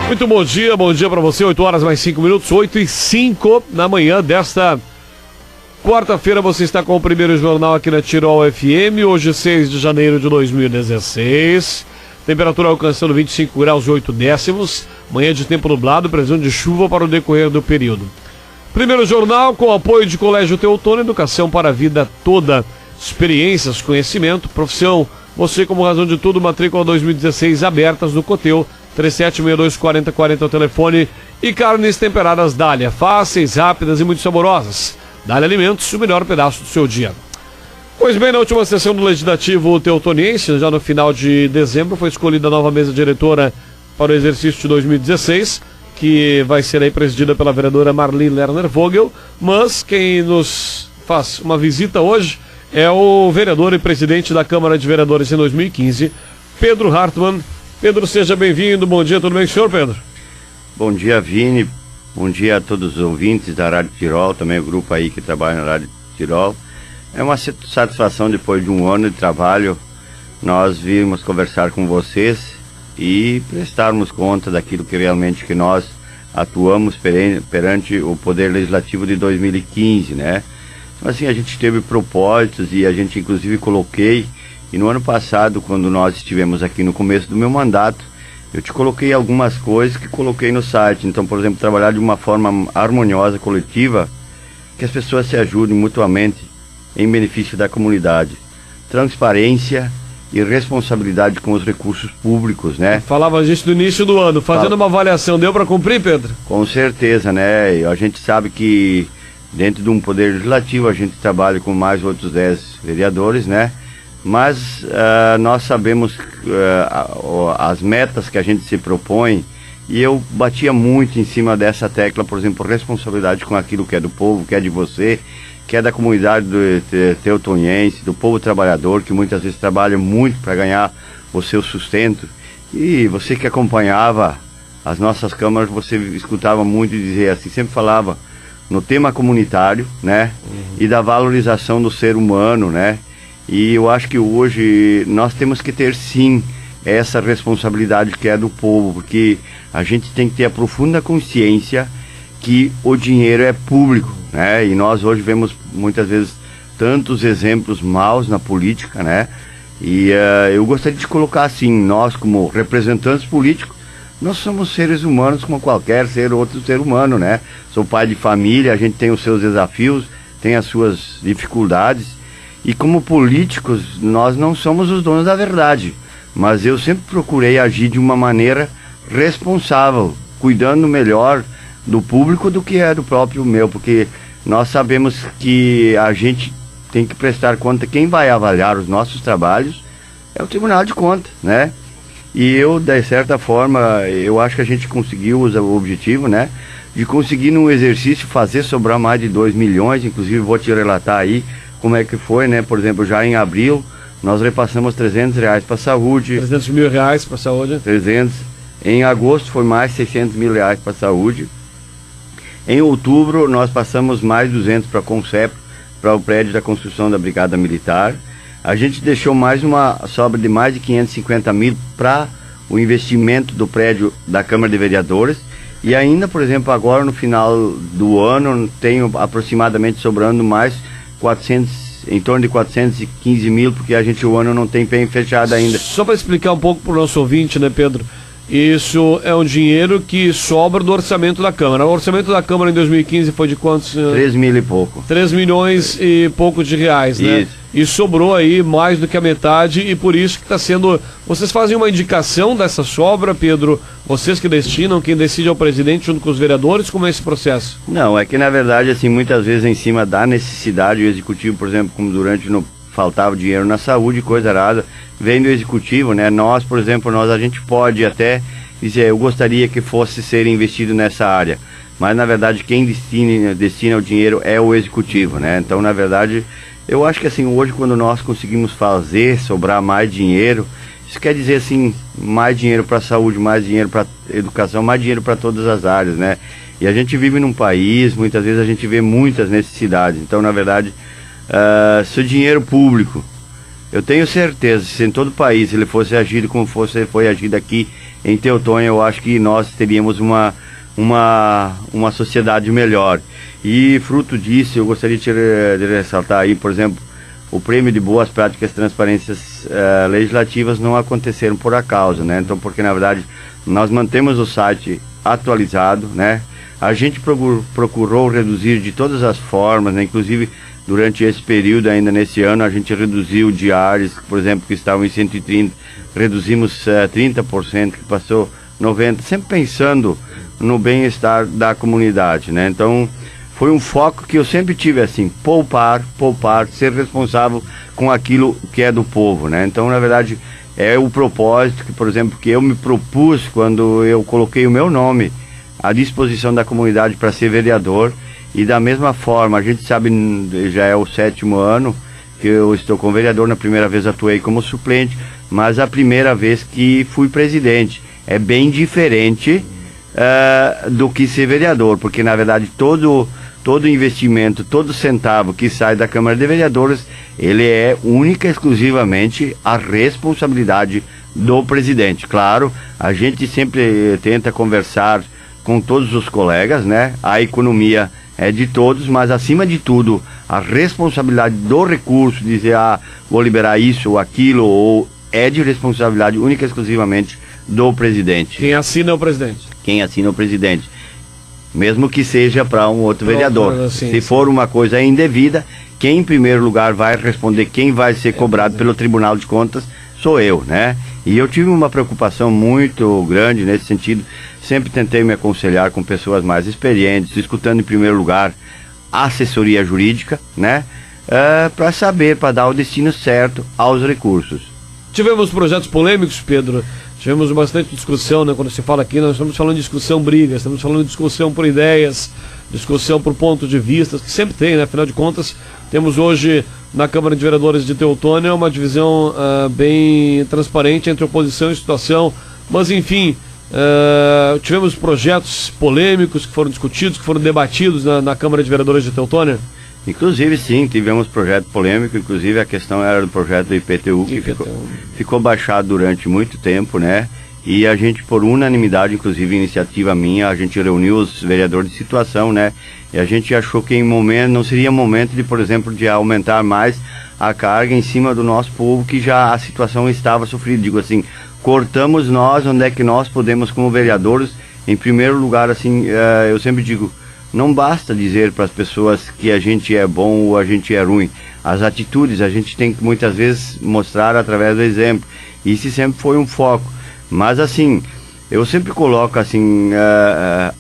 Muito bom dia para você, 8 horas mais 5 minutos, 8h05 na manhã desta quarta-feira. Você está com o primeiro jornal aqui na Tirol FM, hoje 6 de janeiro de 2016, temperatura alcançando 25 graus e 8 décimos, manhã de tempo nublado, previsão de chuva para o decorrer do período. Primeiro jornal com apoio de Colégio Teutônio, educação para a vida toda, experiências, conhecimento, profissão, você como razão de tudo, matrícula 2016 abertas no Coteu, 3762-4040 é o telefone. E carnes temperadas Dália, fáceis, rápidas e muito saborosas. Dália Alimentos, o melhor pedaço do seu dia. Pois bem, na última sessão do Legislativo Teutoniense, já no final de dezembro, foi escolhida a nova mesa diretora para o exercício de 2016, que vai ser aí presidida pela vereadora Marli Lerner Vogel, mas quem nos faz uma visita hoje é o vereador e presidente da Câmara de Vereadores em 2015, Pedro Hartmann. Pedro, seja bem-vindo. Bom dia, tudo bem com o senhor, Pedro? Bom dia, Vini. Bom dia a todos os ouvintes da Rádio Tirol, também o grupo aí que trabalha na Rádio Tirol. É uma satisfação, depois de um ano de trabalho, nós vimos conversar com vocês e prestarmos conta daquilo que realmente que nós atuamos perante o Poder Legislativo de 2015, né? Assim, a gente teve propósitos e a gente inclusive coloquei. E no ano passado, quando nós estivemos aqui no começo do meu mandato, eu te coloquei algumas coisas que coloquei no site. Então, por exemplo, trabalhar de uma forma harmoniosa, coletiva, que as pessoas se ajudem mutuamente em benefício da comunidade. Transparência e responsabilidade com os recursos públicos, né? Falava disso no início do ano, fazendo uma avaliação, deu para cumprir, Pedro? Com certeza, né? A gente sabe que dentro de um poder legislativo a gente trabalha com mais outros 10 vereadores, né? Mas nós sabemos as metas que a gente se propõe, e eu batia muito em cima dessa tecla, por exemplo, responsabilidade com aquilo que é do povo, que é de você, que é da comunidade teutoniense, do povo trabalhador, que muitas vezes trabalha muito para ganhar o seu sustento. E você que acompanhava as nossas câmaras, você escutava muito dizer assim, sempre falava no tema comunitário, né? E da valorização do ser humano, né? E eu acho que hoje nós temos que ter sim essa responsabilidade que é do povo, porque a gente tem que ter a profunda consciência que o dinheiro é público, né? E nós hoje vemos muitas vezes tantos exemplos maus na política, né? E eu gostaria de colocar assim, nós como representantes políticos, nós somos seres humanos como qualquer outro ser humano, né? Sou pai de família, a gente tem os seus desafios, tem as suas dificuldades. E como políticos, nós não somos os donos da verdade, mas eu sempre procurei agir de uma maneira responsável, cuidando melhor do público do que é do próprio meu, porque nós sabemos que a gente tem que prestar conta, quem vai avaliar os nossos trabalhos é o Tribunal de Contas, né? E eu, de certa forma, eu acho que a gente conseguiu o objetivo, né? De conseguir num exercício fazer sobrar mais de 2 milhões, inclusive vou te relatar aí como é que foi, né? Por exemplo, já em abril, nós repassamos R$300 para a saúde. R$300 mil para a saúde. 300. Em agosto foi mais R$600 mil para a saúde. Em outubro, nós passamos mais 200 para a Concep, para o prédio da construção da Brigada Militar. A gente deixou mais uma sobra de mais de 550 mil para o investimento do prédio da Câmara de Vereadores. E ainda, por exemplo, agora no final do ano, tenho aproximadamente sobrando mais 400, em torno de 415 mil, porque o ano não tem bem fechado ainda. Só para explicar um pouco para o nosso ouvinte, né, Pedro? Isso é um dinheiro que sobra do orçamento da Câmara. O orçamento da Câmara em 2015 foi de quantos? 3 mil e pouco. 3 milhões e pouco de reais, né? Isso. E sobrou aí mais do que a metade, e por isso que está sendo... Vocês fazem uma indicação dessa sobra, Pedro? Vocês que destinam, quem decide é o presidente junto com os vereadores? Como é esse processo? Não, é que na verdade, assim, muitas vezes em cima da necessidade, o executivo, por exemplo, como durante faltava dinheiro na saúde, coisa arada, vem do executivo, né? Nós, por exemplo, a gente pode até dizer, eu gostaria que fosse ser investido nessa área, mas na verdade quem destina o dinheiro é o executivo, né? Então, na verdade, eu acho que assim, hoje quando nós conseguimos fazer sobrar mais dinheiro, isso quer dizer assim, mais dinheiro para a saúde, mais dinheiro para educação, mais dinheiro para todas as áreas, né? E a gente vive num país, muitas vezes a gente vê muitas necessidades, então na verdade, se o dinheiro público eu tenho certeza, se em todo o país ele fosse agido como foi agido aqui em Teutônia, eu acho que nós teríamos uma sociedade melhor. E fruto disso, eu gostaria de ressaltar aí, por exemplo, o prêmio de boas práticas e transparências legislativas não aconteceram por acaso, né? Então, porque na verdade nós mantemos o site atualizado, né? A gente procurou reduzir de todas as formas, né? Inclusive durante esse período, ainda nesse ano, a gente reduziu diários, por exemplo, que estavam em 130, reduzimos 30%, que passou 90%, sempre pensando no bem-estar da comunidade, né? Então, foi um foco que eu sempre tive, assim, poupar, ser responsável com aquilo que é do povo, né? Então, na verdade, é o propósito que, por exemplo, que eu me propus quando eu coloquei o meu nome à disposição da comunidade para ser vereador. E da mesma forma, a gente sabe, já é o 7º ano que eu estou como vereador. Na primeira vez atuei como suplente, mas a primeira vez que fui presidente. É bem diferente do que ser vereador, porque na verdade todo investimento, todo centavo que sai da Câmara de Vereadores, ele é única e exclusivamente a responsabilidade do presidente. Claro, a gente sempre tenta conversar com todos os colegas, né? A economia é de todos, mas acima de tudo, a responsabilidade do recurso, dizer, vou liberar isso ou aquilo, ou é de responsabilidade única e exclusivamente do presidente. Quem assina é o presidente. Quem assina é o presidente. Mesmo que seja para um outro vereador. Assim, se for uma coisa indevida, quem em primeiro lugar vai responder, quem vai ser cobrado pelo Tribunal de Contas, sou eu, né? E eu tive uma preocupação muito grande nesse sentido. Sempre tentei me aconselhar com pessoas mais experientes, escutando em primeiro lugar a assessoria jurídica, né? Para saber, para dar o destino certo aos recursos. Tivemos projetos polêmicos, Pedro. Tivemos bastante discussão, né? Quando se fala aqui, nós estamos falando de discussão brigas, estamos falando de discussão por ideias, discussão por pontos de vista, que sempre tem, né? Afinal de contas, temos hoje na Câmara de Vereadores de Teutônia uma divisão bem transparente entre oposição e situação, mas enfim, tivemos projetos polêmicos que foram discutidos, que foram debatidos na Câmara de Vereadores de Teutônia. Inclusive, sim, tivemos projeto polêmico, inclusive a questão era do projeto do IPTU, que ficou baixado durante muito tempo, né? E a gente, por unanimidade, inclusive iniciativa minha, a gente reuniu os vereadores de situação, né? E a gente achou que não seria momento de, por exemplo, de aumentar mais a carga em cima do nosso povo, que já a situação estava sofrida. Digo assim, cortamos nós, onde é que nós podemos, como vereadores, em primeiro lugar, assim, eu sempre digo, não basta dizer para as pessoas que a gente é bom ou a gente é ruim. As atitudes a gente tem que muitas vezes mostrar através do exemplo. Isso sempre foi um foco. Mas assim, eu sempre coloco assim,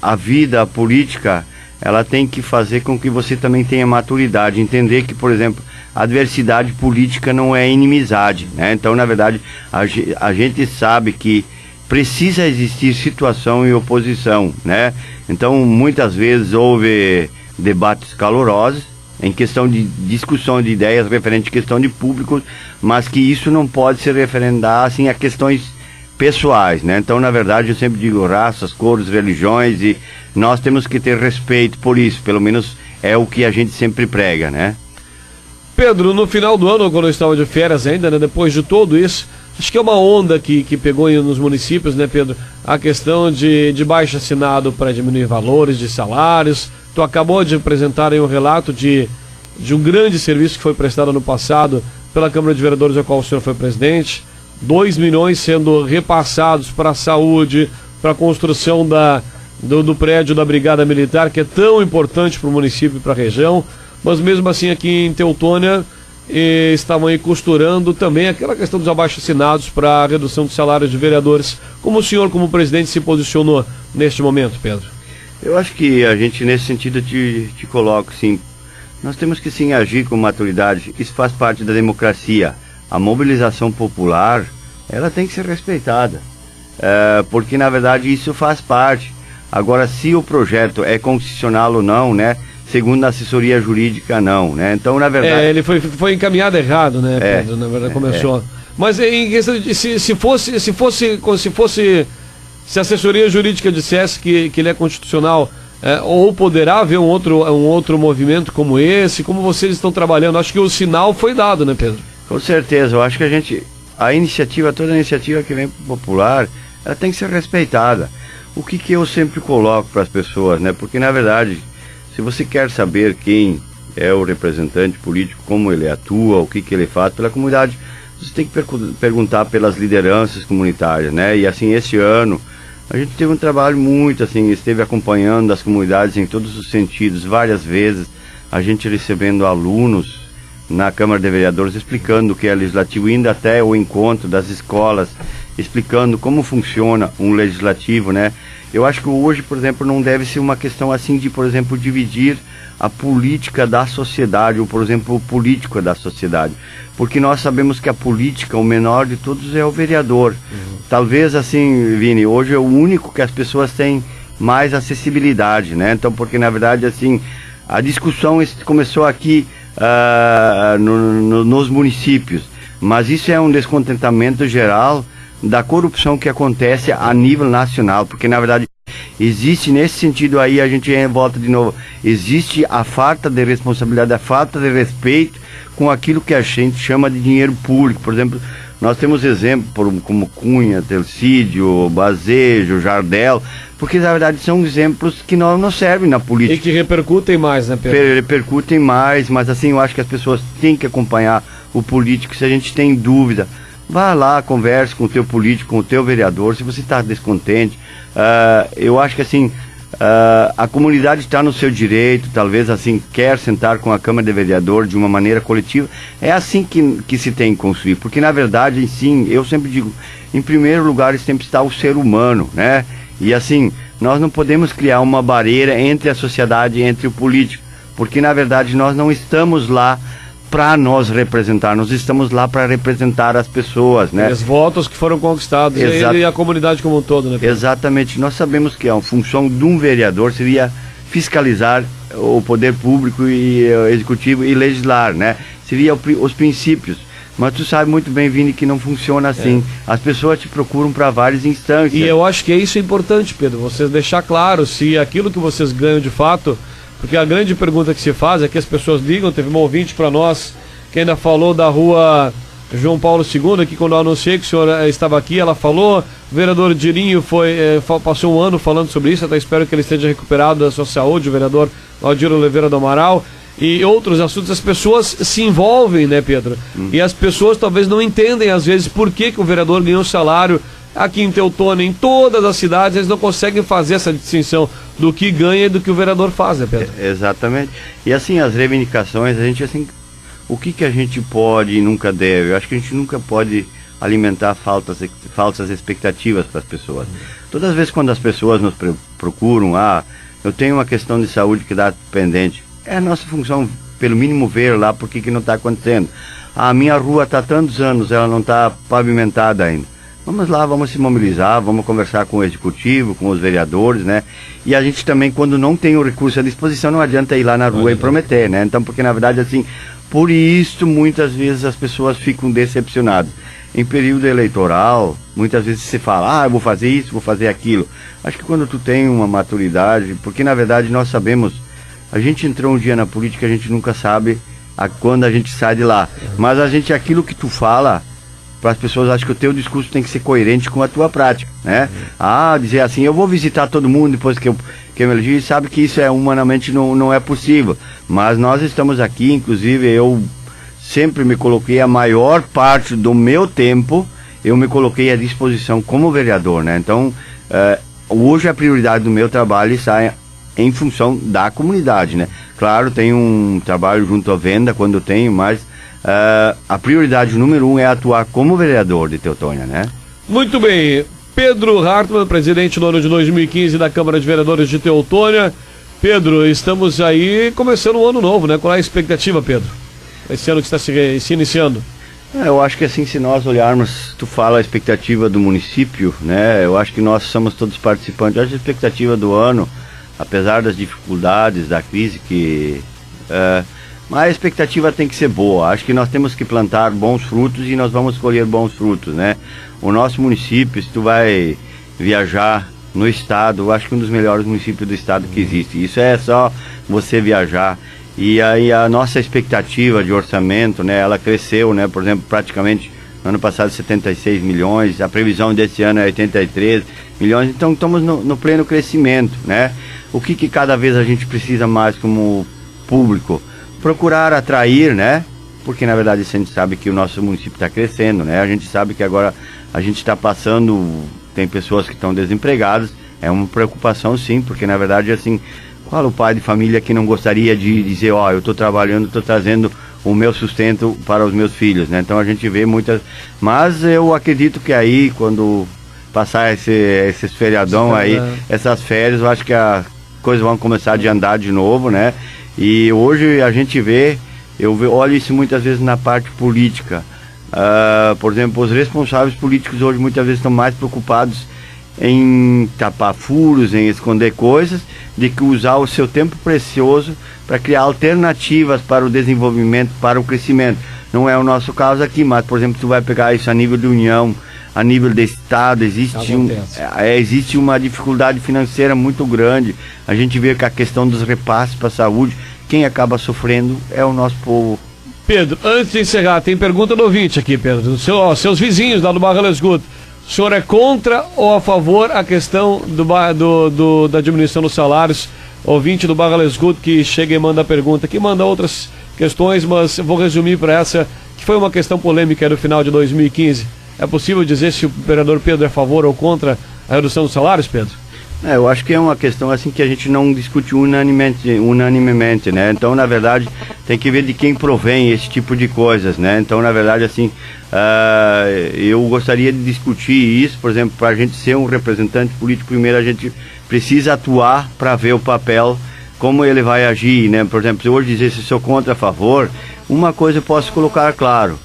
a vida, a política, ela tem que fazer com que você também tenha maturidade. Entender que, por exemplo, a adversidade política não é inimizade, né? Então, na verdade, a gente sabe que precisa existir situação e oposição, né? Então, muitas vezes houve debates calorosos em questão de discussão de ideias referente à questão de públicos, mas que isso não pode se referendar assim a questões pessoais, né? Então, na verdade, eu sempre digo raças, cores, religiões, e nós temos que ter respeito por isso, pelo menos é o que a gente sempre prega, né? Pedro, no final do ano, quando eu estava de férias ainda, né, depois de tudo isso, acho que é uma onda que pegou nos municípios, né, Pedro? A questão de baixo assinado para diminuir valores de salários. Tu acabou de apresentar aí um relato de um grande serviço que foi prestado no passado pela Câmara de Vereadores, a qual o senhor foi presidente. 2 milhões sendo repassados para a saúde, para a construção do prédio da Brigada Militar, que é tão importante para o município e para a região. Mas mesmo assim aqui em Teutônia estavam aí costurando também aquela questão dos abaixo-assinados para a redução dos salários de vereadores. Como o senhor, como presidente, se posicionou neste momento, Pedro? Eu acho que a gente, nesse sentido, te coloco, sim, nós temos que sim agir com maturidade. Isso faz parte da democracia. A mobilização popular, ela tem que ser respeitada, porque na verdade isso faz parte. Agora, se o projeto é constitucional ou não, né? Segundo a assessoria jurídica, não, né? Então, na verdade... ele foi encaminhado errado, né, Pedro? Na verdade, começou... Mas em questão de... Se a assessoria jurídica dissesse que ele é constitucional, ou poderá haver um outro movimento como esse, como vocês estão trabalhando? Acho que o sinal foi dado, né, Pedro? Com certeza, eu acho que toda a iniciativa que vem popular, ela tem que ser respeitada. O que eu sempre coloco para as pessoas, né? Porque na verdade, se você quer saber quem é o representante político, como ele atua, o que ele faz pela comunidade, você tem que perguntar pelas lideranças comunitárias, né? E assim, esse ano, a gente teve um trabalho muito, assim, esteve acompanhando as comunidades em todos os sentidos, várias vezes, a gente recebendo alunos na Câmara de Vereadores, explicando o que é legislativo, indo até o encontro das escolas, explicando como funciona um legislativo, né? Eu acho que hoje, por exemplo, não deve ser uma questão assim de, por exemplo, dividir a política da sociedade, ou, por exemplo, o político da sociedade. Porque nós sabemos que a política, o menor de todos, é o vereador. Talvez, assim, Vini, hoje é o único que as pessoas têm mais acessibilidade, né? Então, porque, na verdade, assim, a discussão começou aqui nos municípios, mas isso é um descontentamento geral da corrupção que acontece a nível nacional, porque na verdade existe nesse sentido aí, a gente volta de novo, existe a falta de responsabilidade, a falta de respeito com aquilo que a gente chama de dinheiro público. Por exemplo, nós temos exemplos como Cunha, Telcídio, Bazejo, Jardel, porque na verdade são exemplos que não servem na política. E que repercutem mais, né, Pedro? Repercutem mais, mas assim, eu acho que as pessoas têm que acompanhar o político. Se a gente tem dúvida, vá lá, converse com o teu político, com o teu vereador. Se você está descontente, eu acho que assim, a comunidade está no seu direito, talvez assim, quer sentar com a Câmara de Vereador de uma maneira coletiva. É assim que se tem que construir, porque na verdade, sim, eu sempre digo, em primeiro lugar sempre está o ser humano, né? E assim, nós não podemos criar uma barreira entre a sociedade e entre o político, porque na verdade nós não estamos lá para nos representar, nós estamos lá para representar as pessoas, né? Os votos que foram conquistados e a comunidade como um todo, né, Pedro? Exatamente, nós sabemos que a função de um vereador seria fiscalizar o poder público e executivo e legislar, né? Seria os princípios. Mas tu sabe muito bem, Vini, que não funciona assim. As pessoas te procuram para várias instâncias. E eu acho que isso é importante, Pedro, vocês deixar claro se aquilo que vocês ganham de fato, porque a grande pergunta que se faz é que as pessoas ligam. Teve um ouvinte para nós que ainda falou da rua João Paulo II, que quando eu anunciei que o senhor estava aqui, ela falou, o vereador Dirinho passou um ano falando sobre isso, até espero que ele esteja recuperado da sua saúde, o vereador Aldir Oliveira do Amaral. E outros assuntos, as pessoas se envolvem, né, Pedro? E as pessoas talvez não entendem, às vezes, por que o vereador ganha um salário aqui em Teutônia, em todas as cidades. Eles não conseguem fazer essa distinção do que ganha e do que o vereador faz, né, Pedro? Exatamente. E assim, as reivindicações, a gente assim, o que a gente pode e nunca deve? Eu acho que a gente nunca pode alimentar falsas expectativas para as pessoas. Todas as vezes quando as pessoas nos procuram, eu tenho uma questão de saúde que dá pendente. É a nossa função, pelo mínimo, ver lá por que não está acontecendo. A minha rua está há tantos anos, ela não está pavimentada ainda. Vamos lá, vamos se mobilizar, vamos conversar com o executivo, com os vereadores, né? E a gente também, quando não tem o recurso à disposição, não adianta ir lá na rua e prometer, né? Então, porque na verdade, assim, por isso, muitas vezes as pessoas ficam decepcionadas. Em período eleitoral, muitas vezes se fala, eu vou fazer isso, vou fazer aquilo. Acho que quando tu tem uma maturidade, porque na verdade nós sabemos, a gente entrou um dia na política, a gente nunca sabe quando a gente sai de lá. Mas aquilo que tu fala, para as pessoas, acho que o teu discurso tem que ser coerente com a tua prática, né? Dizer assim, eu vou visitar todo mundo depois que eu me elegi, sabe que isso humanamente não é possível. Mas nós estamos aqui, inclusive eu sempre me coloquei, a maior parte do meu tempo, eu me coloquei à disposição como vereador, né? Então, hoje a prioridade do meu trabalho está em função da comunidade, né? Claro, tem um trabalho junto à venda quando eu tenho, mas a prioridade número 1 é atuar como vereador de Teutônia, né? Muito bem. Pedro Hartmann, presidente do ano de 2015 da Câmara de Vereadores de Teutônia. Pedro, estamos aí começando um ano novo, né? Qual é a expectativa, Pedro? Esse ano que está se iniciando. Eu acho que assim, se nós olharmos, tu fala a expectativa do município, né? Eu acho que nós somos todos participantes. Eu acho que a expectativa do ano, apesar das dificuldades, da crise mas a expectativa tem que ser boa. Acho que nós temos que plantar bons frutos e nós vamos colher bons frutos, né? O nosso município, se tu vai viajar no estado, eu acho que um dos melhores municípios do estado que existe. Isso é só você viajar. E aí a nossa expectativa de orçamento, né, ela cresceu, né, por exemplo, praticamente no ano passado 76 milhões, a previsão desse ano é 83 milhões, então estamos no pleno crescimento, né? O que cada vez a gente precisa mais como público? Procurar atrair, né? Porque na verdade a gente sabe que o nosso município está crescendo, né? A gente sabe que agora a gente está passando, tem pessoas que estão desempregadas, é uma preocupação sim, porque na verdade assim, qual o pai de família que não gostaria de dizer, ó, eu estou trabalhando, estou trazendo o meu sustento para os meus filhos, né? Então a gente vê muitas, mas eu acredito que aí quando passar esses feriadão aí, essas férias, eu acho que as coisas vão começar a andar de novo, né? E hoje a gente vê, olho isso muitas vezes na parte política. Por exemplo, os responsáveis políticos hoje muitas vezes estão mais preocupados em tapar furos, em esconder coisas, de que usar o seu tempo precioso para criar alternativas para o desenvolvimento, para o crescimento. Não é o nosso caso aqui, mas, por exemplo, tu vai pegar isso a nível de União, a nível de Estado, existe uma dificuldade financeira muito grande. A gente vê que a questão dos repasses para a saúde, quem acaba sofrendo é o nosso povo. Pedro, antes de encerrar, tem pergunta do ouvinte aqui, Pedro. Seus vizinhos lá do Barra Esgoto. O senhor é contra ou a favor a questão da diminuição dos salários? Ouvinte do Barra Esgoto que chega e manda a pergunta, que manda outras questões, mas eu vou resumir para essa, que foi uma questão polêmica no final de 2015. É possível dizer se o vereador Pedro é a favor ou contra a redução dos salários, Pedro? Eu acho que é uma questão assim que a gente não discute unanimemente, né? Então, na verdade, tem que ver de quem provém esse tipo de coisas, né? Então, na verdade, assim, eu gostaria de discutir isso, por exemplo, para a gente ser um representante político, primeiro a gente precisa atuar para ver o papel, como ele vai agir, né? Por exemplo, se eu hoje dizer se sou contra, a favor, uma coisa eu posso colocar claro,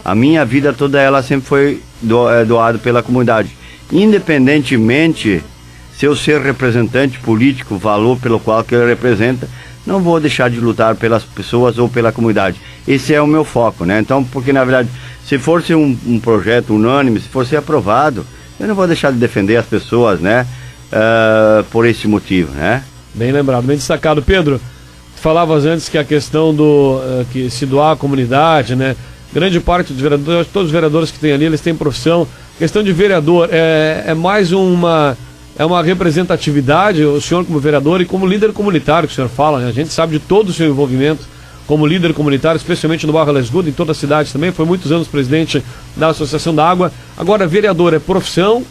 a minha vida toda ela sempre foi doada pela comunidade, independentemente se eu ser representante político, o valor pelo qual que ele representa, não vou deixar de lutar pelas pessoas ou pela comunidade. Esse é o meu foco, né? Então, porque na verdade, se for ser um projeto unânime, se for ser aprovado, eu não vou deixar de defender as pessoas, né? Por esse motivo, né? Bem lembrado, bem destacado. Pedro, falavas antes que a questão que se doar à comunidade, né? Grande parte dos vereadores, todos os vereadores que tem ali, eles têm profissão. Questão de vereador é mais uma representatividade, o senhor como vereador e como líder comunitário que o senhor fala, né? A gente sabe de todo o seu envolvimento como líder comunitário, especialmente no Barra Esgoto, em toda a cidade também, foi muitos anos presidente da Associação da Água. Agora, vereador é profissão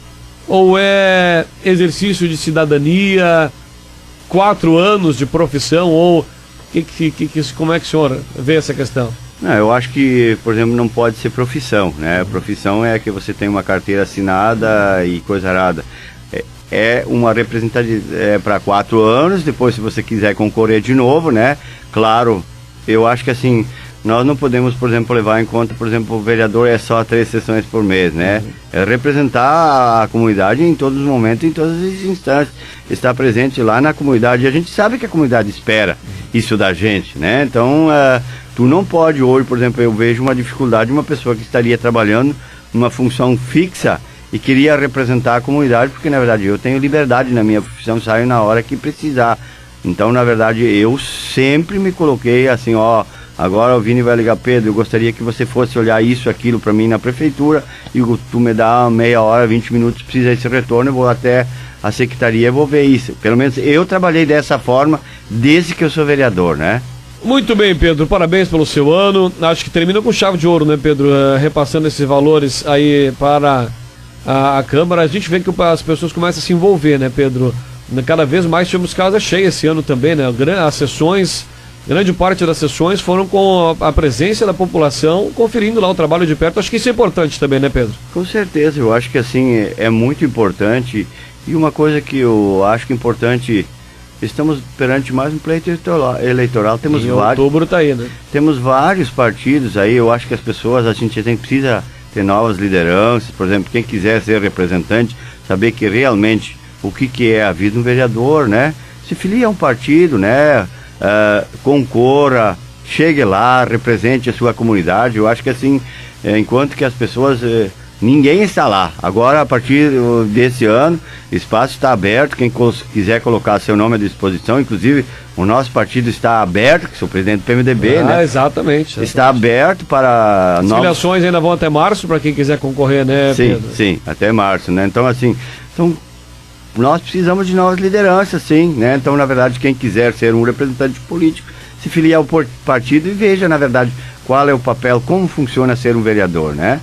ou é exercício de cidadania, 4 anos de profissão, ou como é que o senhor vê essa questão? Não, eu acho que, por exemplo, não pode ser profissão, né? Profissão é que você tem uma carteira assinada e coisa arada. É uma representatividade para 4 anos, depois se você quiser concorrer de novo, né? Claro, eu acho que assim, nós não podemos, por exemplo, levar em conta, por exemplo, o vereador é só 3 sessões por mês, né? É representar a comunidade em todos os momentos, em todas as instâncias, estar presente lá na comunidade, e a gente sabe que a comunidade espera isso da gente, né? Então, tu não pode hoje, por exemplo, eu vejo uma dificuldade de uma pessoa que estaria trabalhando numa função fixa e queria representar a comunidade, porque na verdade eu tenho liberdade na minha profissão, saio na hora que precisar. Então, na verdade, eu sempre me coloquei assim, ó, agora o Vini vai ligar, Pedro, eu gostaria que você fosse olhar isso, aquilo para mim na prefeitura, e tu me dá meia hora, 20 minutos, precisa esse retorno, eu vou até a secretaria e vou ver isso. Pelo menos eu trabalhei dessa forma desde que eu sou vereador, né? Muito bem, Pedro, parabéns pelo seu ano. Acho que termina com chave de ouro, né, Pedro? Repassando esses valores aí para a Câmara. A gente vê que as pessoas começam a se envolver, né, Pedro? Cada vez mais tivemos casas cheias esse ano também, né? As sessões, grande parte das sessões foram com a presença da população, conferindo lá o trabalho de perto. Acho que isso é importante também, né, Pedro? Com certeza, eu acho que assim, é muito importante. E uma coisa que eu acho que é importante, estamos perante mais um pleito eleitoral. Temos outubro tá aí, né? Temos vários partidos aí, eu acho que as pessoas, a gente precisa ter novas lideranças, por exemplo, quem quiser ser representante, saber que realmente o que é a vida de um vereador, né? Se filia a um partido, né? Concorra, chegue lá, represente a sua comunidade. Eu acho que assim, enquanto que as pessoas Ninguém está lá. Agora, a partir desse ano, o espaço está aberto. Quem quiser colocar seu nome à disposição, inclusive o nosso partido está aberto, que sou presidente do PMDB, né? Exatamente. Está aberto para... As filiações ainda vão até março, para quem quiser concorrer, né, sim, Pedro? Sim, até março, né? Então, assim, nós precisamos de novas lideranças, sim, né? Então, na verdade, quem quiser ser um representante político, se filiar ao partido e veja, na verdade, qual é o papel, como funciona ser um vereador, né?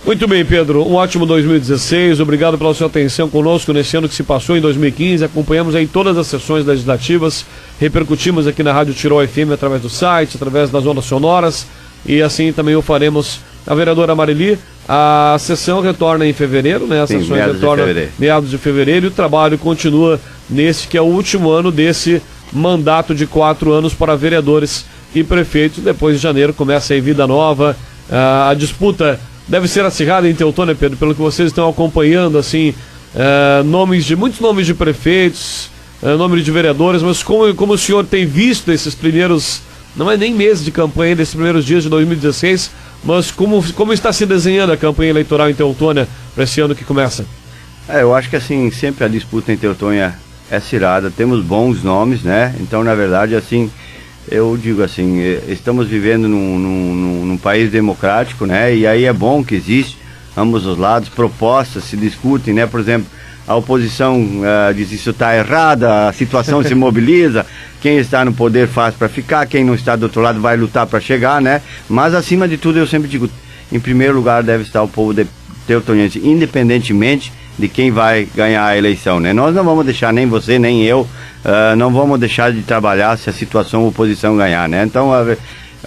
Muito bem, Pedro, um ótimo 2016, obrigado pela sua atenção conosco nesse ano que se passou em 2015, acompanhamos aí todas as sessões legislativas, repercutimos aqui na Rádio Tirol FM através do site, através das ondas sonoras, e assim também o faremos a vereadora Marili. A sessão retorna em fevereiro, né? A sessão retorna meados de fevereiro, e o trabalho continua nesse que é o último ano desse mandato de 4 anos para vereadores e prefeitos. Depois de janeiro começa aí vida nova, a disputa deve ser acirrada em Teutônia, Pedro, pelo que vocês estão acompanhando, assim, muitos nomes de prefeitos, nomes de vereadores, mas como o senhor tem visto esses primeiros, não é nem meses de campanha, desses primeiros dias de 2016, mas como está se desenhando a campanha eleitoral em Teutônia para esse ano que começa? Eu acho que assim, sempre a disputa em Teutônia é acirrada, temos bons nomes, né? Então, na verdade, assim, eu digo assim, estamos vivendo num país democrático, né? E aí é bom que existe ambos os lados, propostas se discutem, né? Por exemplo, a oposição diz isso está errada, a situação se mobiliza, quem está no poder faz para ficar, quem não está do outro lado vai lutar para chegar, né? Mas acima de tudo eu sempre digo, em primeiro lugar deve estar o povo teutoniense, independentemente de quem vai ganhar a eleição, né? Nós não vamos deixar, nem você, nem eu, não vamos deixar de trabalhar se a situação oposição ganhar, né? Então,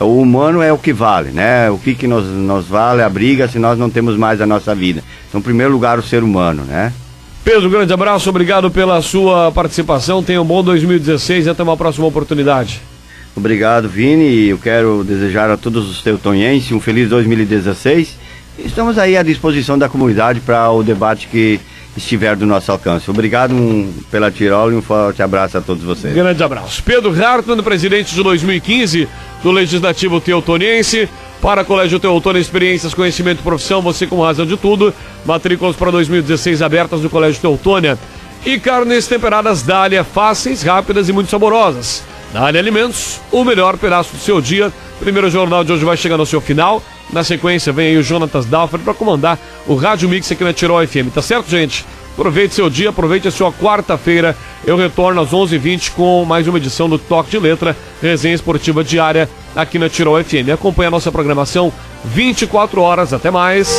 o humano é o que vale, né? O que nos vale a briga se nós não temos mais a nossa vida. Então, em primeiro lugar, o ser humano, né? Pedro, grande abraço, obrigado pela sua participação, tenha um bom 2016 e até uma próxima oportunidade. Obrigado, Vini, eu quero desejar a todos os teutonienses um feliz 2016. Estamos aí à disposição da comunidade para o debate que estiver do nosso alcance. Obrigado pela Tirol e um forte abraço a todos vocês. Grande abraço. Pedro Hartmann, presidente de 2015 do Legislativo Teutoniense. Para Colégio Teutônia, experiências, conhecimento e profissão, você com razão de tudo. Matrículas para 2016 abertas no Colégio Teutônia. E carnes temperadas Dália, fáceis, rápidas e muito saborosas. Dália Alimentos, o melhor pedaço do seu dia. Primeiro jornal de hoje vai chegando ao seu final. Na sequência vem aí o Jonatas Dalfer para comandar o Rádio Mix aqui na Tirol FM. Tá certo, gente? Aproveite seu dia, aproveite a sua quarta-feira. Eu retorno às 11h20 com mais uma edição do Toque de Letra, resenha esportiva diária aqui na Tirol FM. Acompanhe a nossa programação 24 horas. Até mais.